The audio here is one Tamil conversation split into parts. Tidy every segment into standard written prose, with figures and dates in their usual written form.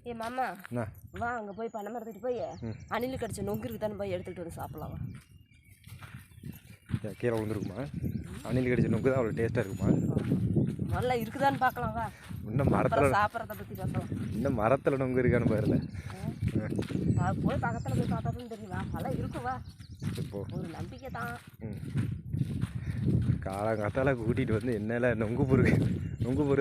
ஏ மாமா வா அங்கே போய் பனை மரத்துட்டு போய் அணில் கடிச்ச நொங்கு இருக்குதானு போய் எடுத்துகிட்டு வந்து சாப்பிடலாம் வா. கீரை விழுந்துருக்குமா? அணில் கடிச்ச நொங்கு தான் அவ்வளோ டேஸ்ட்டாக இருக்குமா? நல்லா இருக்குதான்னு பார்க்கலாம் வா. இன்னும் மரத்தில் சாப்பிட்றத பற்றி பேசலாம். இன்னும் மரத்தில் நொங்கு இருக்கான்னு பாருல. போய் பக்கத்தில் போய் பார்த்தா தான் தெரியும். வா அதெல்லாம் இருக்கும் வா. இப்போ ஒரு நம்பிக்கை தான். காலங்காத்தால கூட்டிகிட்டு வந்து என்னெல்லாம் நொங்கு பொருள்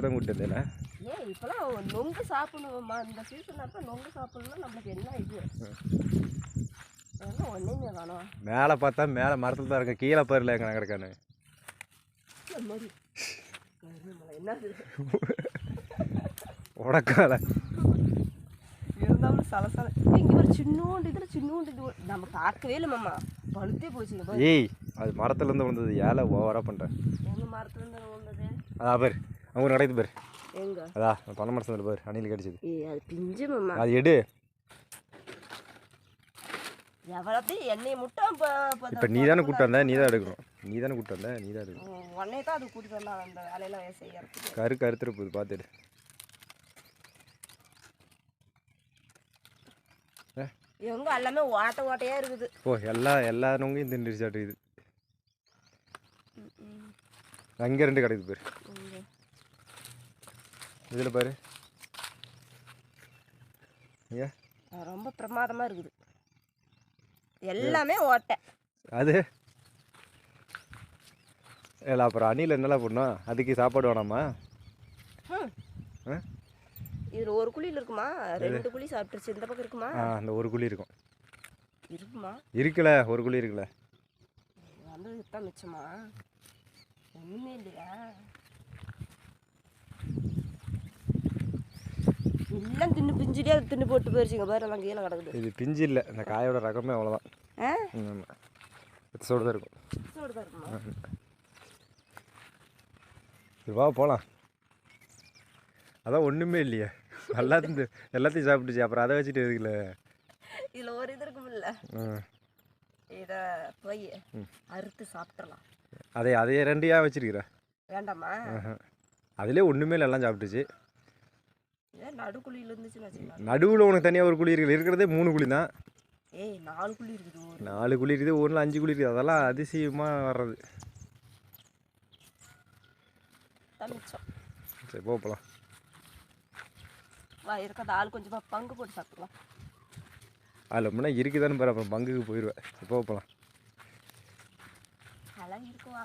தான் கூப்பிட்டு வந்தேன். ஏன் இப்போலாம் நொங்கு சாப்பிடணுமா? இந்த சீசன் அப்போ நொங்கு சாப்பிடணும்னா நம்மளுக்கு என்ன இது அதெல்லாம் ஒன்றுமே வேணும். மேலே பார்த்தா மேலே மரத்தில் தான் இருக்கேன், கீழே பாருல எங்கே கிடக்கானு என்னது உடக்கால இருந்தாலும் சலசல. இங்கே ஒரு சின்னோண்டு இது நம்ம பார்க்கவே இல்லை மாமா. பழுத்தே போச்சுங்க. ஏய் அது மரத்துலேருந்து விழுந்தது. ஏழை ஓவராக பண்ணுறேன். எங்கள் மரத்துலேருந்து விழுந்தது அதான் பேர் அவங்க நடக்குது பேர். எங்க அதான் பனை மரத்தில் பேர் அணில் கடிச்சது. அது பிஞ்சு மாமா. அது எடு. எவ்வளோ எண்ணெயை முட்டும் இப்போ நீ தானே கூப்பிட்டு வந்த, நீ தான் எடுக்கணும். நீ தானே கூப்பிட்டு வந்த, நீ தான் எடுக்கணும். உடனே தான் அது கூட்டிட்டு வரலாம். அந்த வேலையெல்லாம் செய்யறதுக்கு கருத்துரு போகுது பார்த்துடு. எங்க எல்லாமே ஓட்டையாக இருக்குது. எல்லா நோங்கையும் திண்டுருச்சாட்டுக்குது. அங்கே 2 கிடைக்குது பேர். இதில் பாரு ரொம்ப பிரமாதமாக இருக்குது. எல்லாமே ஓட்டை. அது இல்லை அப்புறம் அணில் என்னெல்லாம் பண்ணோம்? அதுக்கு சாப்பாடு வேணாமா? இதில் ஒரு குழியில் இருக்குமா? 2 குழி சாப்பிட்டுருச்சு. இந்த பக்கம் இருக்குமா? அந்த ஒரு குழி இருக்குமா? இருக்குல்ல, ஒரு குழி இருக்குல்ல. வந்து தான் மிச்சமா? ஒன்றுமே இல்லையா? எல்லாம் பிஞ்சிலே தின்னு போட்டு போயிருச்சுங்க பாரு. எல்லாம் கீழே கிடக்குது. இது பிஞ்சு இல்லை, இந்த காயோட ரகமே அவ்வளோதான். சோடு தான் இருக்குமா? வா போகலாம். அதான் ஒன்றுமே இல்லையே, எல்லாத்தையும் சாப்பிட்டுச்சு. அப்புறம் அதை வச்சுட்டு இருக்குல்ல. இதில் ஒரு இது இருக்குமில்ல, இதை போய் அறுத்து சாப்பிட்றலாம். அதே 2 வச்சிருக்கிற வேண்டாமா? அதுலேயே ஒன்றுமே இல்லை, எல்லாம் சாப்பிட்டுச்சு. நடுக்குழியில் இருந்துச்சுன்னு நடுவில் உனக்கு தனியாக ஒரு குழி இருக்குது. இருக்கிறதே 3 குழி தான். 4 குழி இருக்குது. 4 குழி இருக்குது, 1ல் 5 குழி இருக்குது. அதெல்லாம் அதிசயமாக வர்றது. சரி போகலாம். வா இருக்காது. ஆள் கொஞ்சமாக பங்கு போட்டு சாப்பிடலாம். அதில் முன்னா இருக்குதான்னு பாரு, அப்புறம் பங்குக்கு போயிடுவேன். போகலாம். அதெல்லாம் இருக்குவா.